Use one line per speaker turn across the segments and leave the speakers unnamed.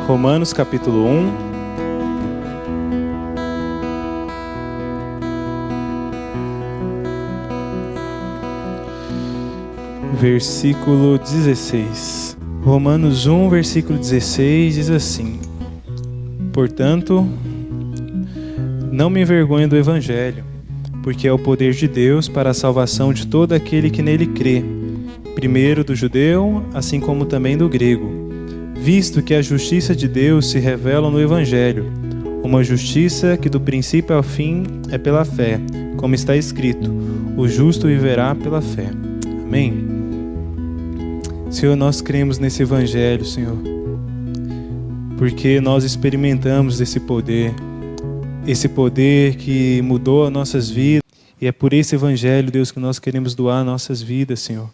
Romanos capítulo 1. Versículo 16. Romanos 1, versículo 16 diz assim: Portanto, não me envergonho do Evangelho, porque é o poder de Deus para a salvação de todo aquele que nele crê, primeiro do judeu, assim como também do grego, visto que a justiça de Deus se revela no Evangelho, uma justiça que do princípio ao fim é pela fé, como está escrito: o justo viverá pela fé. Amém? Senhor, nós cremos nesse Evangelho, Senhor, porque nós experimentamos esse poder que mudou as nossas vidas, e é por esse Evangelho, Deus, que nós queremos doar nossas vidas, Senhor.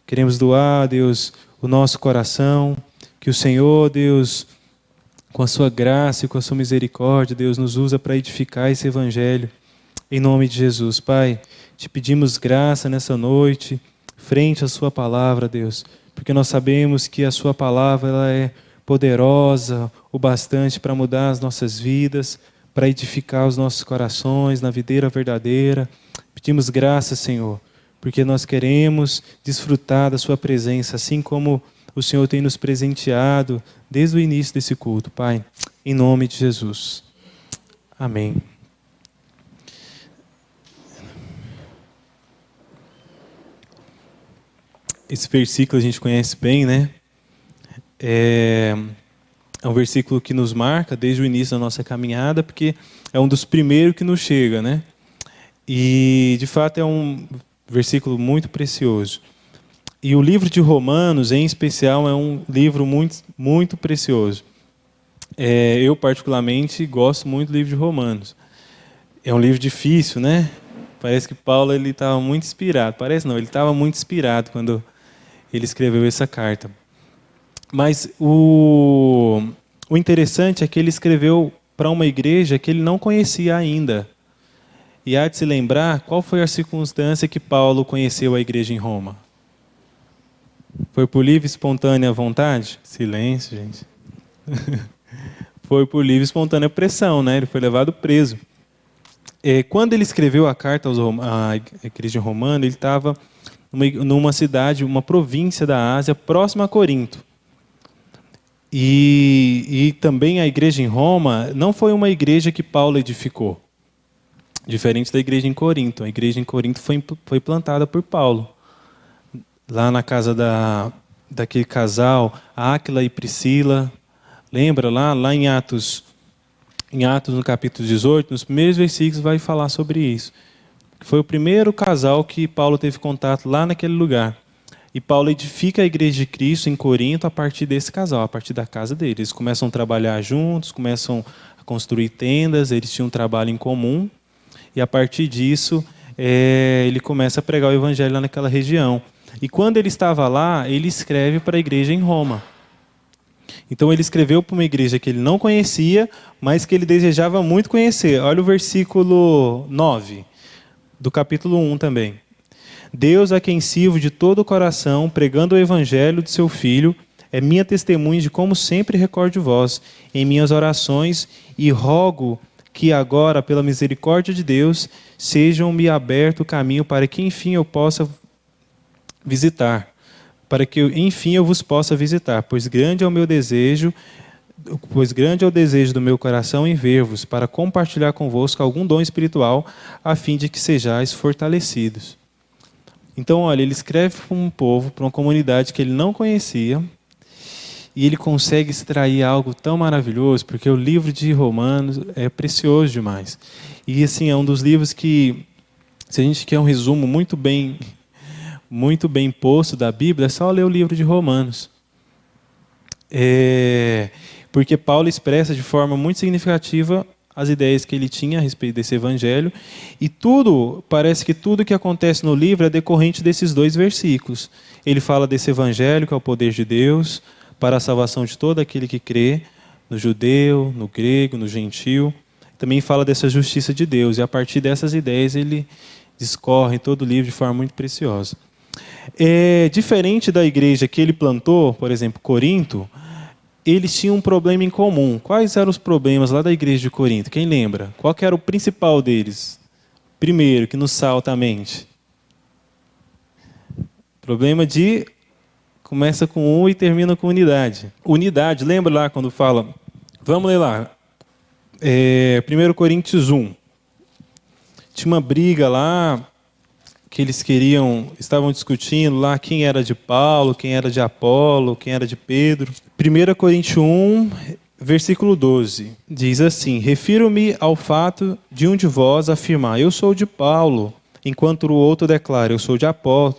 Queremos doar, Deus, o nosso coração, que o Senhor, Deus, com a sua graça e com a sua misericórdia, Deus, nos usa para edificar esse Evangelho. Em nome de Jesus, Pai, te pedimos graça nessa noite, frente à sua palavra, Deus, porque nós sabemos que a sua palavra ela é poderosa o bastante para mudar as nossas vidas, para edificar os nossos corações na videira verdadeira. Pedimos graça, Senhor, porque nós queremos desfrutar da sua presença, assim como o Senhor tem nos presenteado desde o início desse culto, Pai, em nome de Jesus. Amém. Esse versículo a gente conhece bem, né? É um versículo que nos marca desde o início da nossa caminhada, porque é um dos primeiros que nos chega, né? E, de fato, é um versículo muito precioso. E o livro de Romanos, em especial, é um livro muito, muito precioso. Eu, particularmente, gosto muito do livro de Romanos. É um livro difícil, né? Parece que Paulo estava muito inspirado. Parece não, ele estava muito inspirado quando ele escreveu essa carta. Mas o interessante é que ele escreveu para uma igreja que ele não conhecia ainda. E há de se lembrar qual foi a circunstância que Paulo conheceu a igreja em Roma. Foi por livre e espontânea vontade? Silêncio, gente. Foi por livre e espontânea pressão, né? Ele foi levado preso. Quando ele escreveu a carta à igreja romana, ele estava numa cidade, uma província da Ásia, próxima a Corinto. E também a igreja em Roma não foi uma igreja que Paulo edificou, diferente da igreja em Corinto. A igreja em Corinto foi plantada por Paulo. Lá na casa daquele casal, Áquila e Priscila. Lembra lá em Atos no capítulo 18, nos primeiros versículos vai falar sobre isso. Foi o primeiro casal que Paulo teve contato lá naquele lugar. E Paulo edifica a igreja de Cristo em Corinto a partir desse casal, a partir da casa deles. Eles começam a trabalhar juntos, começam a construir tendas, eles tinham um trabalho em comum. E a partir disso, ele começa a pregar o evangelho lá naquela região. E quando ele estava lá, ele escreve para a igreja em Roma. Então ele escreveu para uma igreja que ele não conhecia, mas que ele desejava muito conhecer. Olha o versículo 9, do capítulo 1 também. Deus, a quem sirvo de todo o coração, pregando o evangelho de seu Filho, é minha testemunha de como sempre recordo vós em minhas orações e rogo que agora, pela misericórdia de Deus, sejam-me aberto o caminho para que, enfim, eu possa visitar. Para que, enfim, eu vos possa visitar, pois grande é o desejo do meu coração em ver-vos, para compartilhar convosco algum dom espiritual, a fim de que sejais fortalecidos. Então, olha, ele escreve para um povo, para uma comunidade que ele não conhecia, e ele consegue extrair algo tão maravilhoso, porque o livro de Romanos é precioso demais. E, assim, é um dos livros que, se a gente quer um resumo muito bem posto da Bíblia, é só ler o livro de Romanos. Porque Paulo expressa de forma muito significativa as ideias que ele tinha a respeito desse evangelho, e parece que tudo que acontece no livro é decorrente desses dois versículos. Ele fala desse evangelho, que é o poder de Deus, para a salvação de todo aquele que crê, no judeu, no grego, no gentil. Também fala dessa justiça de Deus, e a partir dessas ideias ele discorre todo o livro de forma muito preciosa. Diferente da igreja que ele plantou, por exemplo, Corinto, eles tinham um problema em comum. Quais eram os problemas lá da igreja de Corinto? Quem lembra? Qual que era o principal deles? Primeiro, que nos salta a mente. Problema de... Começa com e termina com unidade. Unidade, lembra lá quando fala... Vamos ler lá. 1 Coríntios 1. Tinha uma briga lá, que eles estavam discutindo lá quem era de Paulo, quem era de Apolo, quem era de Pedro. 1 Coríntios 1, versículo 12, diz assim: refiro-me ao fato de um de vós afirmar, eu sou de Paulo, enquanto o outro declara, eu sou de Apolo,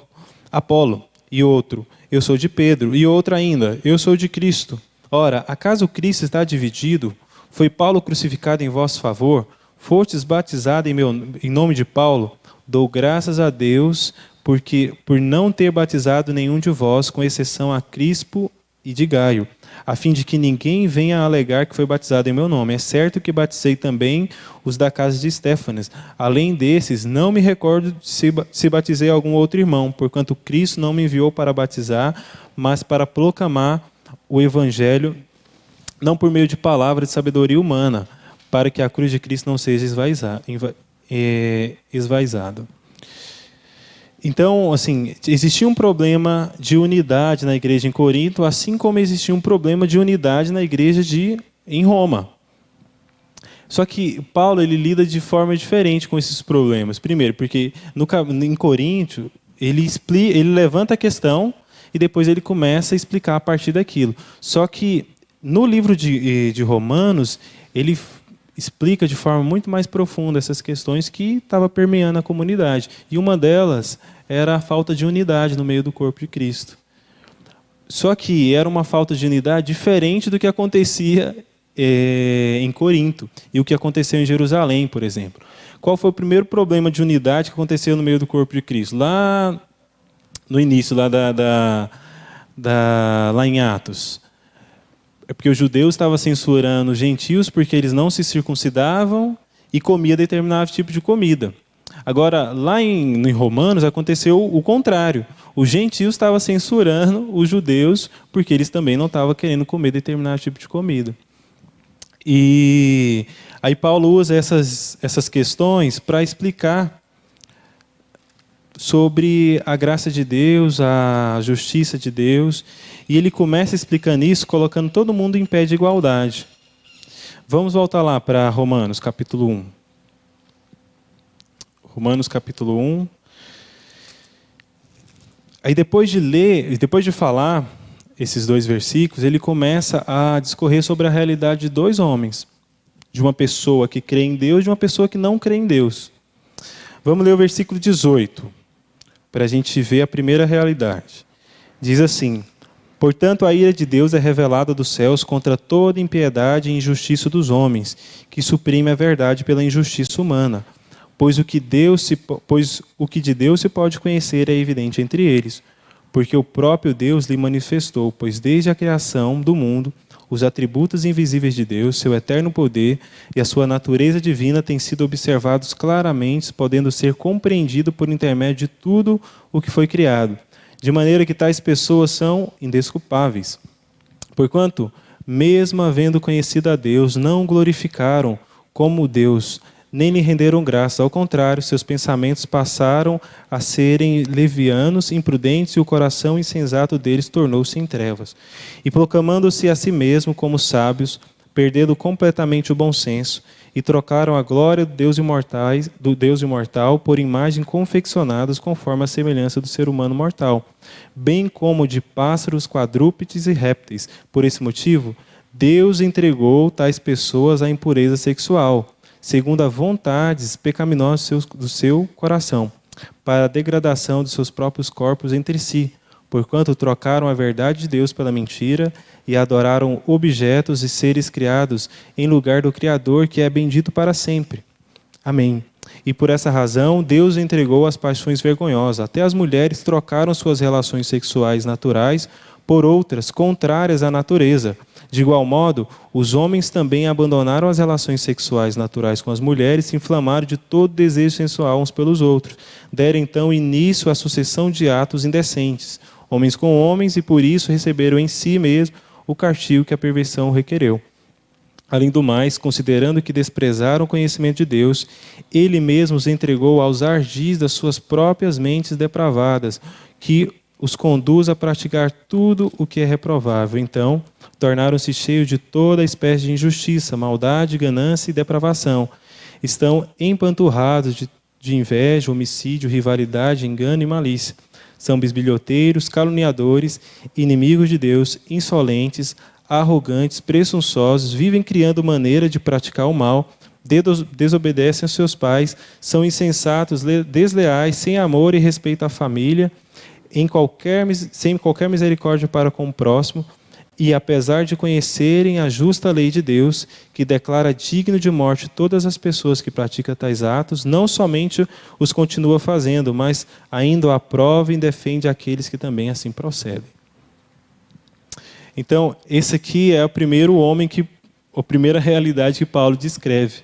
e outro, eu sou de Pedro, e outro ainda, eu sou de Cristo. Ora, acaso Cristo está dividido? Foi Paulo crucificado em vosso favor? Fostes batizado em nome de Paulo? Dou graças a Deus por não ter batizado nenhum de vós, com exceção a Crispo e de Gaio, a fim de que ninguém venha a alegar que foi batizado em meu nome. É certo que batizei também os da casa de Estéfanas. Além desses, não me recordo se batizei algum outro irmão, porquanto Cristo não me enviou para batizar, mas para proclamar o evangelho, não por meio de palavras de sabedoria humana, para que a cruz de Cristo não seja esvaizada. Então, assim, existia um problema de unidade na igreja em Corinto, assim como existia um problema de unidade na igreja em Roma. Só que Paulo ele lida de forma diferente com esses problemas. Primeiro, porque em Corinto ele levanta a questão e depois ele começa a explicar a partir daquilo. Só que no livro de Romanos ele explica de forma muito mais profunda essas questões que estava permeando a comunidade. E uma delas era a falta de unidade no meio do corpo de Cristo. Só que era uma falta de unidade diferente do que acontecia em Corinto e o que aconteceu em Jerusalém, por exemplo. Qual foi o primeiro problema de unidade que aconteceu no meio do corpo de Cristo? Lá no início, lá em Atos. É porque os judeus estavam censurando os gentios porque eles não se circuncidavam e comiam determinado tipo de comida. Agora, lá em Romanos, aconteceu o contrário. Os gentios estavam censurando os judeus porque eles também não estavam querendo comer determinado tipo de comida. E aí Paulo usa essas questões para explicar sobre a graça de Deus, a justiça de Deus, e ele começa explicando isso, colocando todo mundo em pé de igualdade. Vamos voltar lá para Romanos, capítulo 1. Romanos, capítulo 1. Aí depois de falar esses dois versículos, ele começa a discorrer sobre a realidade de dois homens, de uma pessoa que crê em Deus e de uma pessoa que não crê em Deus. Vamos ler o versículo 18, para a gente ver a primeira realidade. Diz assim: portanto, a ira de Deus é revelada dos céus contra toda impiedade e injustiça dos homens, que suprime a verdade pela injustiça humana. Pois o que de Deus se pode conhecer é evidente entre eles, porque o próprio Deus lhe manifestou, pois desde a criação do mundo, os atributos invisíveis de Deus, seu eterno poder e a sua natureza divina têm sido observados claramente, podendo ser compreendido por intermédio de tudo o que foi criado, de maneira que tais pessoas são indesculpáveis. Porquanto, mesmo havendo conhecido a Deus, não o glorificaram como Deus, nem lhe renderam graças. Ao contrário, seus pensamentos passaram a serem levianos, imprudentes, e o coração insensato deles tornou-se em trevas. E proclamando-se a si mesmo como sábios, perdendo completamente o bom senso, e trocaram a glória do Deus imortal por imagens confeccionadas conforme a semelhança do ser humano mortal, bem como de pássaros, quadrúpedes e répteis. Por esse motivo, Deus entregou tais pessoas à impureza sexual, segundo as vontades pecaminosas do seu coração, para a degradação de seus próprios corpos entre si, porquanto trocaram a verdade de Deus pela mentira e adoraram objetos e seres criados em lugar do Criador, que é bendito para sempre. Amém. E por essa razão, Deus entregou às paixões vergonhosas. Até as mulheres trocaram suas relações sexuais naturais por outras contrárias à natureza. De igual modo, os homens também abandonaram as relações sexuais naturais com as mulheres e se inflamaram de todo desejo sensual uns pelos outros. Deram então início à sucessão de atos indecentes, homens com homens, e por isso receberam em si mesmo o castigo que a perversão requereu. Além do mais, considerando que desprezaram o conhecimento de Deus, ele mesmo os entregou aos ardis das suas próprias mentes depravadas, que os conduz a praticar tudo o que é reprovável. Então, tornaram-se cheios de toda espécie de injustiça, maldade, ganância e depravação. Estão empanturrados de inveja, homicídio, rivalidade, engano e malícia. São bisbilhoteiros, caluniadores, inimigos de Deus, insolentes, arrogantes, presunçosos, vivem criando maneira de praticar o mal, desobedecem aos seus pais, são insensatos, desleais, sem amor e respeito à família, sem qualquer misericórdia para com o próximo, e apesar de conhecerem a justa lei de Deus, que declara digno de morte todas as pessoas que praticam tais atos, não somente os continua fazendo, mas ainda aprova e defende aqueles que também assim procedem. Então, esse aqui é o primeiro homem, a primeira realidade que Paulo descreve.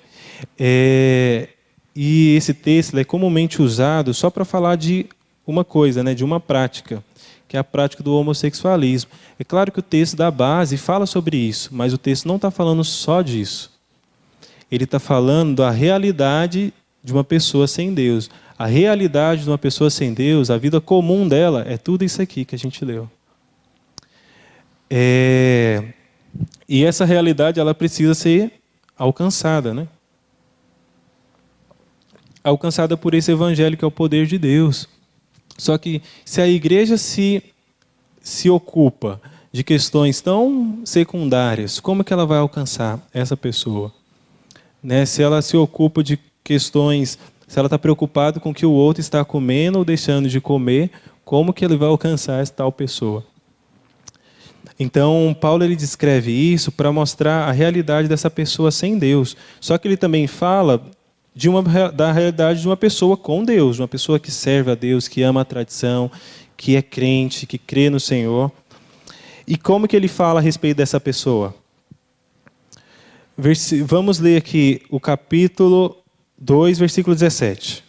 E esse texto é comumente usado só para falar de uma coisa, né, de uma prática, que é a prática do homossexualismo. É claro que o texto da base fala sobre isso, mas o texto não está falando só disso. Ele está falando da realidade de uma pessoa sem Deus. A realidade de uma pessoa sem Deus, a vida comum dela, é tudo isso aqui que a gente leu. E essa realidade ela precisa ser alcançada, né? Alcançada por esse evangelho que é o poder de Deus. Só que se a igreja se ocupa de questões tão secundárias, como que ela vai alcançar essa pessoa? Né? Se ela se ocupa de questões, se ela está preocupada com o que o outro está comendo ou deixando de comer, como que ele vai alcançar essa tal pessoa? Então, Paulo ele descreve isso para mostrar a realidade dessa pessoa sem Deus. Só que ele também fala da realidade de uma pessoa com Deus, uma pessoa que serve a Deus, que ama a tradição, que é crente, que crê no Senhor. E como que ele fala a respeito dessa pessoa? Vamos ler aqui o capítulo 2, versículo 17.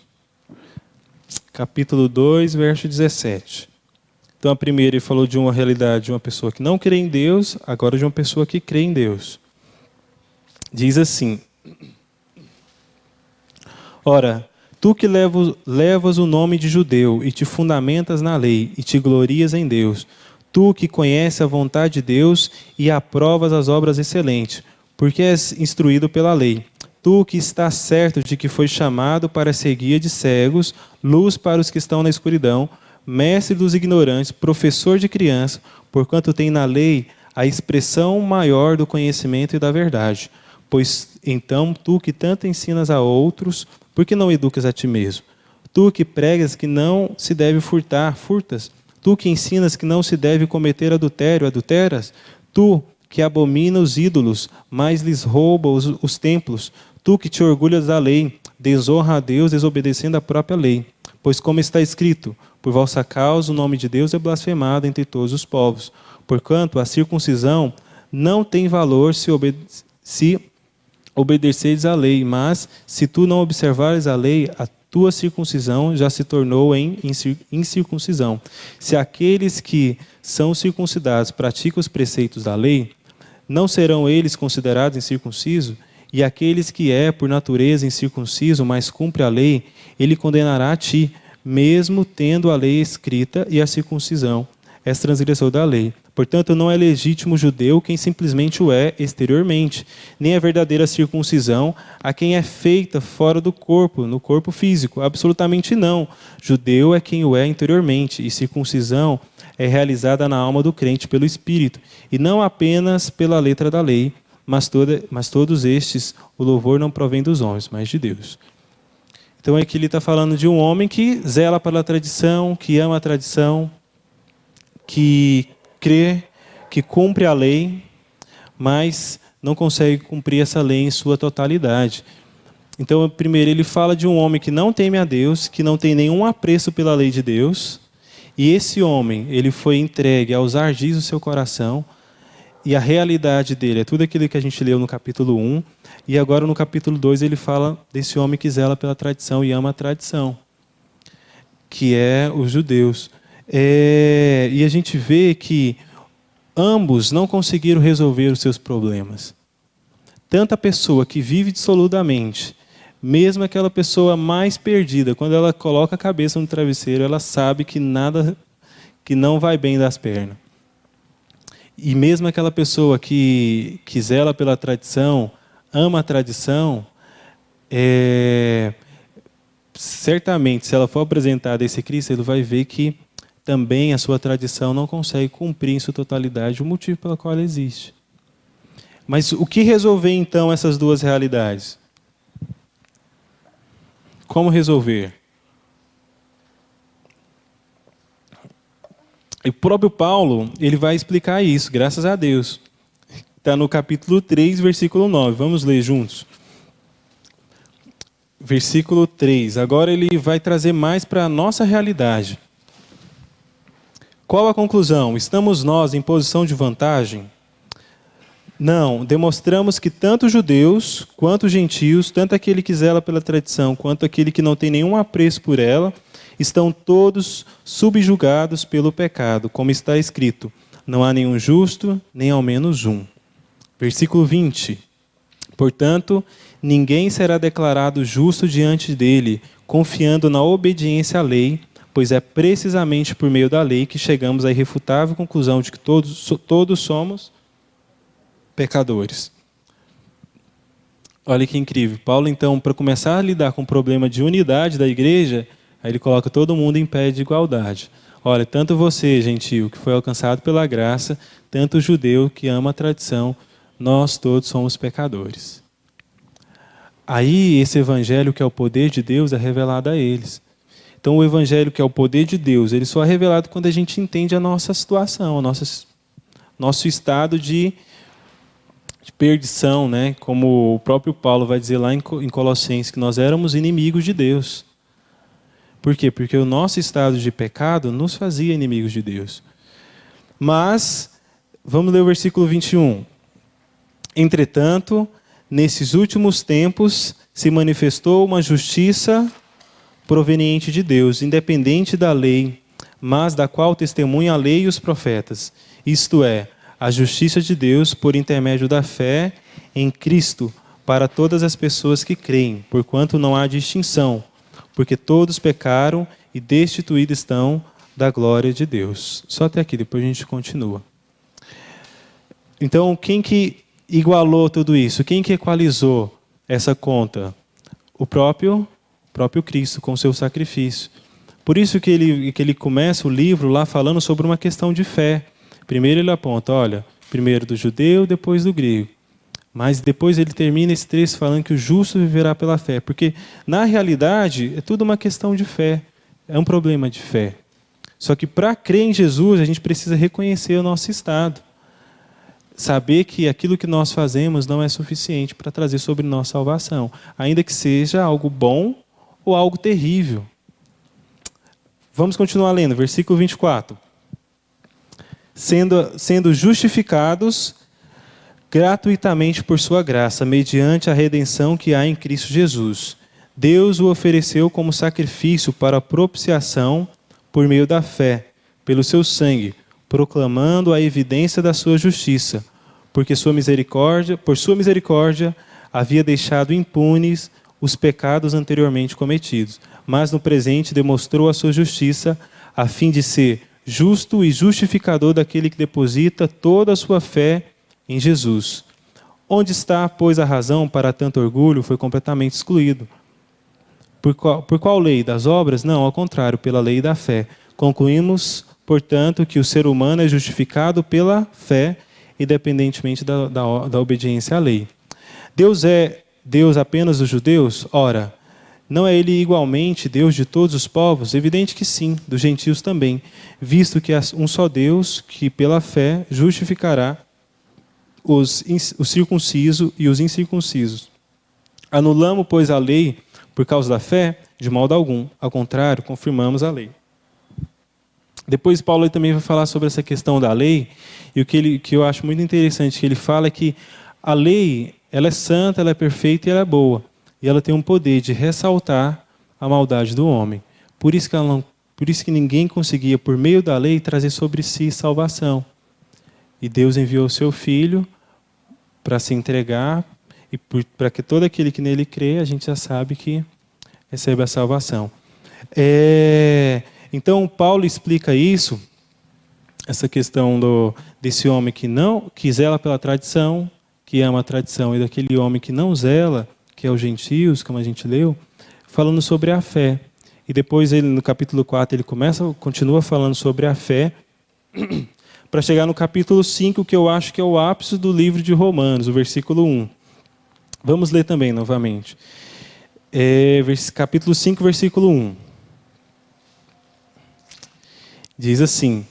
Capítulo 2, verso 17. Então, a primeira ele falou de uma realidade de uma pessoa que não crê em Deus, agora de uma pessoa que crê em Deus. Diz assim: Ora, tu que levas o nome de judeu e te fundamentas na lei e te glorias em Deus, tu que conheces a vontade de Deus e aprovas as obras excelentes, porque és instruído pela lei. Tu que estás certo de que foi chamado para ser guia de cegos, luz para os que estão na escuridão, mestre dos ignorantes, professor de criança, porquanto tem na lei a expressão maior do conhecimento e da verdade. Pois então, tu que tanto ensinas a outros, por que não educas a ti mesmo? Tu que pregas que não se deve furtar, furtas? Tu que ensinas que não se deve cometer adultério, adulteras? Tu que abomina os ídolos, mas lhes rouba os templos? Tu que te orgulhas da lei, desonra a Deus, desobedecendo a própria lei. Pois como está escrito, por vossa causa o nome de Deus é blasfemado entre todos os povos. Porquanto a circuncisão não tem valor se obedeceres à lei, mas se tu não observares a lei, a tua circuncisão já se tornou em incircuncisão. Se aqueles que são circuncidados praticam os preceitos da lei, não serão eles considerados incircuncisos? E aqueles que por natureza incircunciso, mas cumpre a lei, ele condenará a ti, mesmo tendo a lei escrita e a circuncisão és transgressor da lei. Portanto, não é legítimo judeu quem simplesmente o é exteriormente, nem a verdadeira circuncisão a quem é feita fora do corpo, no corpo físico. Absolutamente não. Judeu é quem o é interiormente, e circuncisão é realizada na alma do crente pelo Espírito, e não apenas pela letra da lei, mas todos estes, o louvor não provém dos homens, mas de Deus. Então aqui ele está falando de um homem que zela pela tradição, que ama a tradição, que crê, que cumpre a lei, mas não consegue cumprir essa lei em sua totalidade. Então, primeiro, ele fala de um homem que não teme a Deus, que não tem nenhum apreço pela lei de Deus, e esse homem, ele foi entregue aos ardis do seu coração, e a realidade dele é tudo aquilo que a gente leu no capítulo 1, e agora no capítulo 2 ele fala desse homem que zela pela tradição e ama a tradição, que é os judeus. E a gente vê que Ambos não conseguiram resolver os seus problemas. Tanto a pessoa que vive dissolutamente, mesmo aquela pessoa mais perdida, quando ela coloca a cabeça no travesseiro, ela sabe que nada, que não vai bem das pernas. E mesmo aquela pessoa que zela pela tradição, ama a tradição, certamente, se ela for apresentada a esse Cristo, ele vai ver que também a sua tradição não consegue cumprir em sua totalidade o motivo pelo qual ela existe. Mas o que resolver, então, essas duas realidades? Como resolver? E o próprio Paulo, ele vai explicar isso, graças a Deus. Está no capítulo 3, versículo 9. Vamos ler juntos. Versículo 3. Agora ele vai trazer mais para a nossa realidade. Qual a conclusão? Estamos nós em posição de vantagem? Não, demonstramos que tanto judeus quanto gentios, tanto aquele que zela pela tradição quanto aquele que não tem nenhum apreço por ela, estão todos subjugados pelo pecado, como está escrito: não há nenhum justo, nem ao menos um. Versículo 20. Portanto, ninguém será declarado justo diante dele, confiando na obediência à lei, pois é precisamente por meio da lei que chegamos à irrefutável conclusão de que todos somos pecadores. Olha que incrível. Paulo, então, para começar a lidar com o problema de unidade da igreja, aí ele coloca todo mundo em pé de igualdade. Olha, tanto você, gentio, que foi alcançado pela graça, tanto o judeu que ama a tradição, nós todos somos pecadores. Aí, esse evangelho que é o poder de Deus é revelado a eles. Então, o evangelho que é o poder de Deus, ele só é revelado quando a gente entende a nossa situação, nosso estado de perdição, né? Como o próprio Paulo vai dizer lá em Colossenses, que nós éramos inimigos de Deus. Por quê? Porque o nosso estado de pecado nos fazia inimigos de Deus. Mas, vamos ler o versículo 21. Entretanto, nesses últimos tempos se manifestou uma justiça proveniente de Deus, independente da lei, mas da qual testemunha a lei e os profetas. Isto é, a justiça de Deus por intermédio da fé em Cristo para todas as pessoas que creem, porquanto não há distinção, porque todos pecaram e destituídos estão da glória de Deus. Só até aqui, depois a gente continua. Então, quem que igualou tudo isso? Quem que equalizou essa conta? O próprio Cristo, com o seu sacrifício. Por isso que ele começa o livro lá falando sobre uma questão de fé. Primeiro ele aponta, olha, primeiro do judeu, depois do grego. Mas depois ele termina esse trecho falando que o justo viverá pela fé. Porque, na realidade, é tudo uma questão de fé. É um problema de fé. Só que para crer em Jesus, a gente precisa reconhecer o nosso estado. Saber que aquilo que nós fazemos não é suficiente para trazer sobre nós salvação. Ainda que seja algo bom ou algo terrível. Vamos continuar lendo, versículo 24. Sendo justificados gratuitamente por sua graça, mediante a redenção que há em Cristo Jesus. Deus o ofereceu como sacrifício para a propiciação por meio da fé, pelo seu sangue, proclamando a evidência da sua justiça, porque por sua misericórdia, havia deixado impunes os pecados anteriormente cometidos, mas no presente demonstrou a sua justiça, a fim de ser justo e justificador daquele que deposita toda a sua fé em Jesus. Onde está, pois, a razão para tanto orgulho? Foi completamente excluído. Por qual lei? Das obras? Não, ao contrário, pela lei da fé. Concluímos, portanto, que o ser humano é justificado pela fé, independentemente da obediência à lei. Deus é Deus apenas dos judeus? Ora, não é ele igualmente Deus de todos os povos? Evidente que sim, dos gentios também, visto que há um só Deus que pela fé justificará o circunciso e os incircuncisos. Anulamos, pois, a lei por causa da fé? De modo algum. Ao contrário, confirmamos a lei. Depois Paulo também vai falar sobre essa questão da lei, e o que eu acho muito interessante que ele fala é que a lei, ela é santa, ela é perfeita e ela é boa. E ela tem um poder de ressaltar a maldade do homem. Por isso que ninguém conseguia, por meio da lei, trazer sobre si salvação. E Deus enviou o seu Filho para se entregar, e para que todo aquele que nele crê, a gente já sabe que recebe a salvação. Então, Paulo explica isso, essa questão desse homem que zela pela tradição, que ama a tradição, e daquele homem que não zela, que é os gentios, como a gente leu, falando sobre a fé. E depois, ele, no capítulo 4, ele continua falando sobre a fé, para chegar no capítulo 5, que eu acho que é o ápice do livro de Romanos, o versículo 1. Vamos ler também, novamente. Capítulo 5, versículo 1. Diz assim,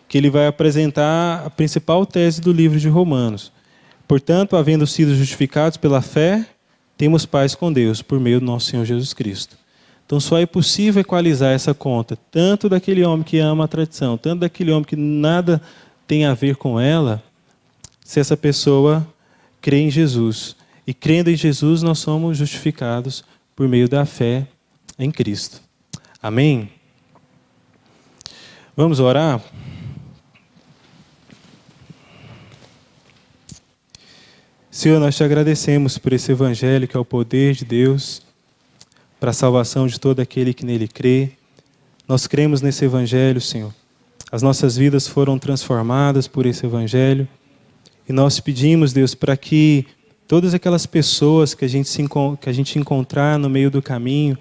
que ele vai apresentar a principal tese do livro de Romanos. Portanto, havendo sido justificados pela fé, temos paz com Deus, por meio do nosso Senhor Jesus Cristo. Então, só é possível equalizar essa conta, tanto daquele homem que ama a tradição, tanto daquele homem que nada tem a ver com ela, se essa pessoa crê em Jesus. E crendo em Jesus, nós somos justificados por meio da fé em Cristo. Amém? Vamos orar? Senhor, nós te agradecemos por esse evangelho que é o poder de Deus para a salvação de todo aquele que nele crê. Nós cremos nesse evangelho, Senhor. As nossas vidas foram transformadas por esse evangelho. E nós pedimos, Deus, para que todas aquelas pessoas que a gente encontrar no meio do caminho,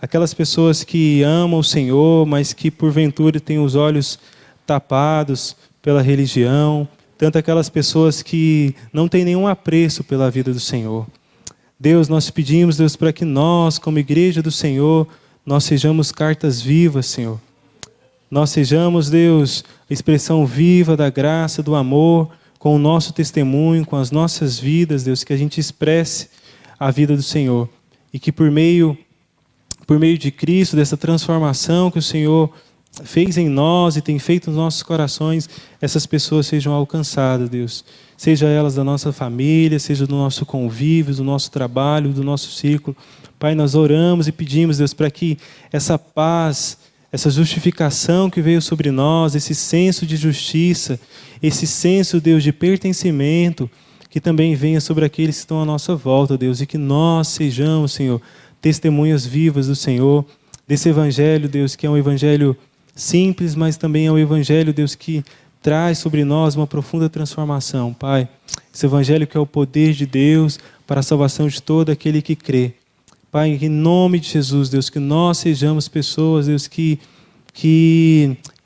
aquelas pessoas que amam o Senhor, mas que porventura têm os olhos tapados pela religião, tanto aquelas pessoas que não têm nenhum apreço pela vida do Senhor. Deus, nós pedimos, Deus, para que nós, como igreja do Senhor, nós sejamos cartas vivas, Senhor. Nós sejamos, Deus, a expressão viva da graça, do amor, com o nosso testemunho, com as nossas vidas, Deus, que a gente expresse a vida do Senhor. E que por meio de Cristo, dessa transformação que o Senhor fez em nós e tem feito nos nossos corações, essas pessoas sejam alcançadas, Deus. Seja elas da nossa família, seja do nosso convívio, do nosso trabalho, do nosso círculo. Pai, nós oramos e pedimos, Deus, para que essa paz, essa justificação que veio sobre nós, esse senso de justiça, esse senso, Deus, de pertencimento, que também venha sobre aqueles que estão à nossa volta, Deus, e que nós sejamos, Senhor, testemunhas vivas do Senhor, desse evangelho, Deus, que é um evangelho simples, mas também é um evangelho, Deus, que traz sobre nós uma profunda transformação, Pai. Esse evangelho que é o poder de Deus para a salvação de todo aquele que crê. Pai, em nome de Jesus, Deus, que nós sejamos pessoas, Deus, que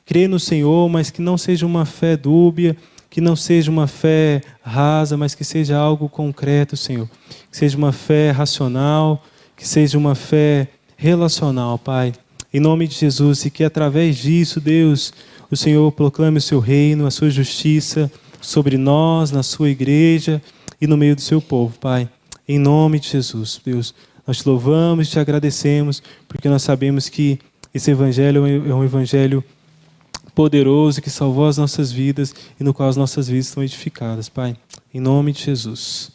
crê no Senhor, mas que não seja uma fé dúbia, que não seja uma fé rasa, mas que seja algo concreto, Senhor. Que seja uma fé racional, que seja uma fé relacional, Pai. Em nome de Jesus, e que através disso, Deus, o Senhor proclame o seu reino, a sua justiça sobre nós, na sua igreja e no meio do seu povo, Pai. Em nome de Jesus, Deus, nós te louvamos e te agradecemos, porque nós sabemos que esse evangelho é um evangelho poderoso, que salvou as nossas vidas e no qual as nossas vidas estão edificadas, Pai. Em nome de Jesus.